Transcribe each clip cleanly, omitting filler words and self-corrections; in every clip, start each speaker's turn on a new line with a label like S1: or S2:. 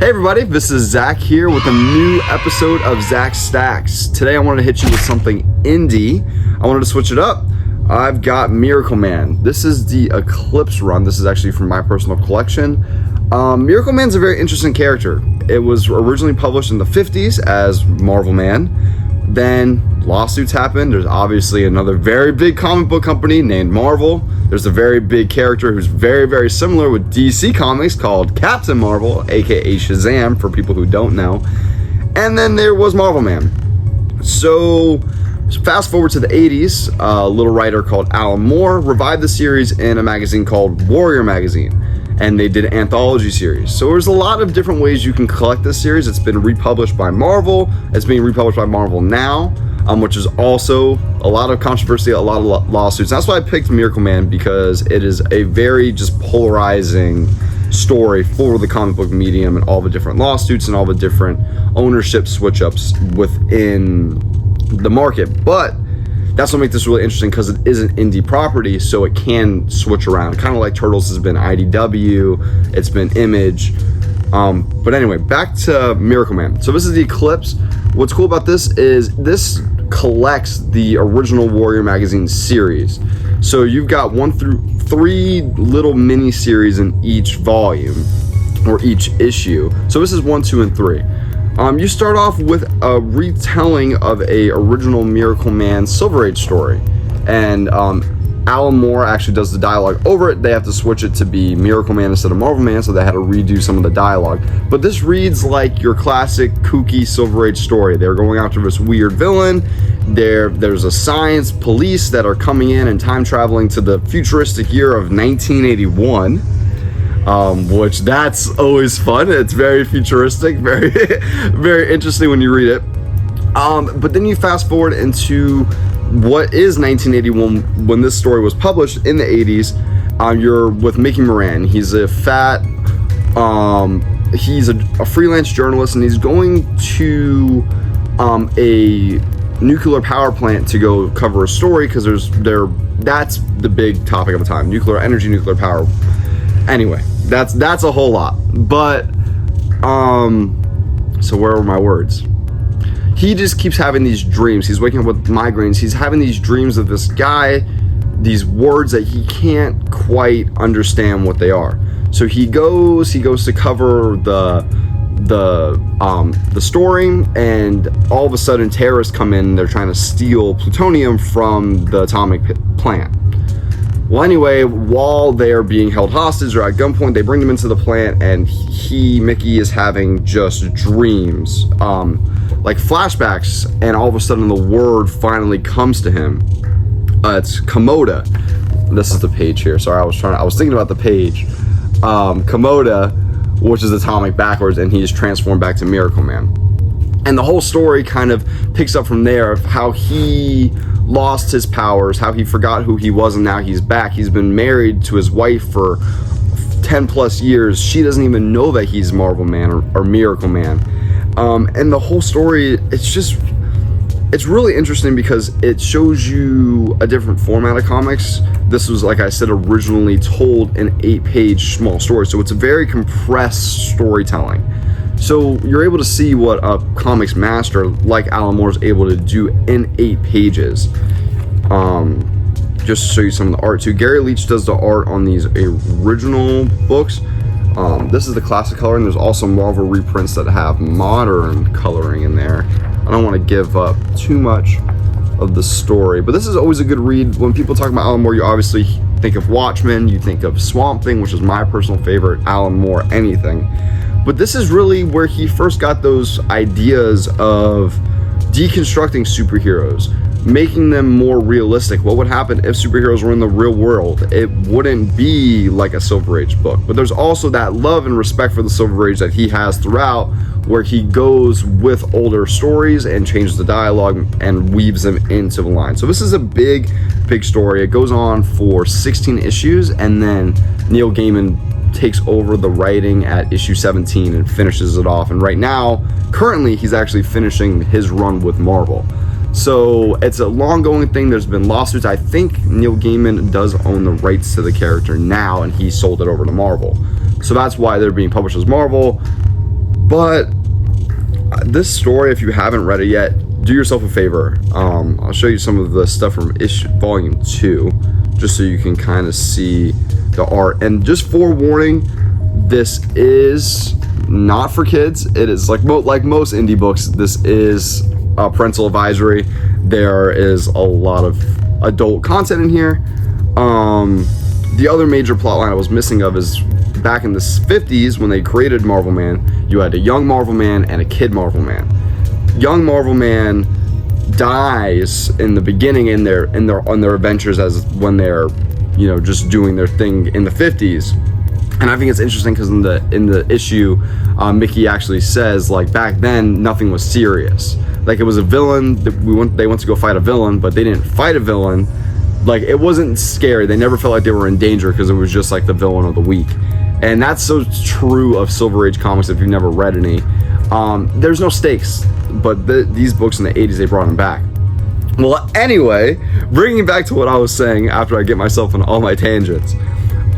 S1: Hey everybody, this is Zach here with a new episode of Zach Stacks. Today I wanted to hit you with something indie. I wanted to switch it up. I've got Miracle Man. This is the Eclipse run. This is actually from my personal collection. Miracle Man's a very interesting character. It was originally published in the 50s as Marvel Man. Then lawsuits happened. There's obviously another very big comic book company named Marvel. There's a very big character who's very, very similar with DC Comics called Captain Marvel, aka Shazam, for people who don't know. And then there was Marvel Man. So fast forward to the 80s, a little writer called Alan Moore revived the series in a magazine called Warrior Magazine. And they did an anthology series. So there's a lot of different ways you can collect this series. It's been republished by Marvel. It's being republished by Marvel now, which is also a lot of controversy, a lot of lawsuits. That's why I picked Miracle Man, because it is a very just polarizing story for the comic book medium and all the different lawsuits and all the different ownership switch-ups within the market. But that's what makes this really interesting, because it is an indie property, so it can switch around. Kind of like Turtles has been IDW, it's been Image. But anyway, back to Miracle Man. So this is the Eclipse. What's cool about this is this collects the original Warrior Magazine series. So you've got 1 through 3 little mini series in each volume, or each issue. So this is 1, 2, and 3. You start off with a retelling of a original Miracle Man Silver Age story, and Alan Moore actually does the dialogue over it. They have to switch it to be Miracle Man instead of Marvel Man, so they had to redo some of the dialogue. But this reads like your classic kooky Silver Age story. They're going after this weird villain. There's a science police that are coming in and time traveling to the futuristic year of 1981. Which that's always fun. It's very futuristic, very very interesting when you read it. But then you fast forward into what is 1981 when this story was published in the 80s. You're with Mickey Moran. He's a he's a freelance journalist, and he's going to a nuclear power plant to go cover a story, because that's the big topic of the time: nuclear energy, nuclear power. Anyway, that's a whole lot. But so where are my words? He just keeps having these dreams. He's waking up with migraines. He's having these dreams of this guy, these words that he can't quite understand what they are. So he goes to cover the story, and all of a sudden terrorists come in. They're trying to steal plutonium from the atomic plant. Well, anyway, while they're being held hostage or at gunpoint, they bring them into the plant, and Mickey is having just dreams, like flashbacks, and all of a sudden the word finally comes to him. It's Komoda. This is the page here. Sorry, I was thinking about the page. Komoda, which is atomic backwards, and he is transformed back to Miracle Man. And the whole story kind of picks up from there, of how he lost his powers, how he forgot who he was, and now he's back. He's been married to his wife for 10 plus years. She doesn't even know that he's Marvel Man or Miracle Man. And the whole story, it's really interesting, because it shows you a different format of comics. This was, like I said, originally told in 8-page small story, so it's a very compressed storytelling. So you're able to see what a comics master like Alan Moore is able to do in 8 pages. Just to show you some of the art too. Gary Leach does the art on these original books. This is the classic color, and there's also Marvel reprints that have modern coloring in there. I don't want to give up too much of the story, but this is always a good read. When people talk about Alan Moore, you obviously think of Watchmen, you think of Swamp Thing, which is my personal favorite Alan Moore anything. But this is really where he first got those ideas of deconstructing superheroes, making them more realistic. What would happen if superheroes were in the real world? It wouldn't be like a Silver Age book. But there's also that love and respect for the Silver Age that he has throughout, where he goes with older stories and changes the dialogue and weaves them into the line. So this is a big story. It goes on for 16 issues, and then Neil Gaiman takes over the writing at issue 17 and finishes it off. And right now, currently, he's actually finishing his run with Marvel. So it's a long-going thing. There's been lawsuits. I think Neil Gaiman does own the rights to the character now, and he sold it over to Marvel. So that's why they're being published as Marvel. But this story, if you haven't read it yet, do yourself a favor. I'll show you some of the stuff from volume 2, just so you can kind of see the art. And just forewarning, this is not for kids. It is like most indie books. This is a parental advisory. There is a lot of adult content in here. The other major plot line I was missing of is back in the 50s when they created Marvel Man, you had a young Marvel Man and a kid Marvel Man. Young Marvel Man dies in the beginning on their adventures as when they're, you know, just doing their thing in the 50s. And I think it's interesting because in the issue, Mickey actually says, like, back then nothing was serious. Like, it was a villain. They went to go fight a villain, but they didn't fight a villain. Like, it wasn't scary. They never felt like they were in danger because it was just like the villain of the week. And that's so true of Silver Age comics if you've never read any. There's no stakes, but these books in the 80s, they brought them back. Well, anyway, bringing it back to what I was saying after I get myself on all my tangents.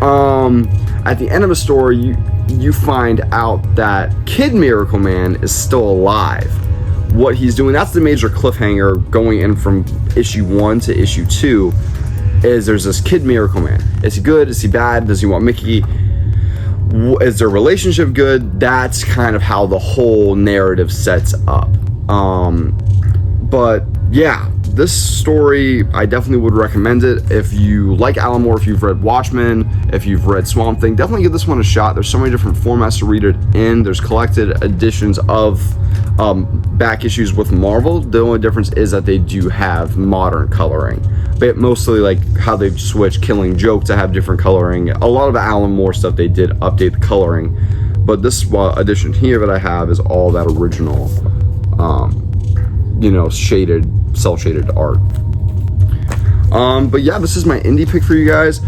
S1: At the end of the story, you find out that Kid Miracle Man is still alive. What he's doing, that's the major cliffhanger going in from issue 1 to issue 2, is there's this Kid Miracle Man. Is he good? Is he bad? Does he want Mickey? Is their relationship good? That's kind of how the whole narrative sets up. But yeah, this story, I definitely would recommend it. If you like Alan Moore, if you've read Watchmen, if you've read Swamp Thing, definitely give this one a shot. There's so many different formats to read it in. There's collected editions of back issues with Marvel. The only difference is that they do have modern coloring, but mostly like how they've switched Killing Joke to have different coloring. A lot of the Alan Moore stuff, they did update the coloring, but this edition here that I have is all that original, you know, cel-shaded art. But yeah, this is my indie pick for you guys.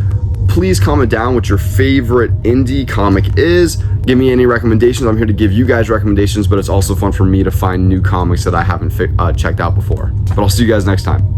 S1: Please comment down what your favorite indie comic is. Give me any recommendations. I'm here to give you guys recommendations, but it's also fun for me to find new comics that I haven't checked out before. But I'll see you guys next time.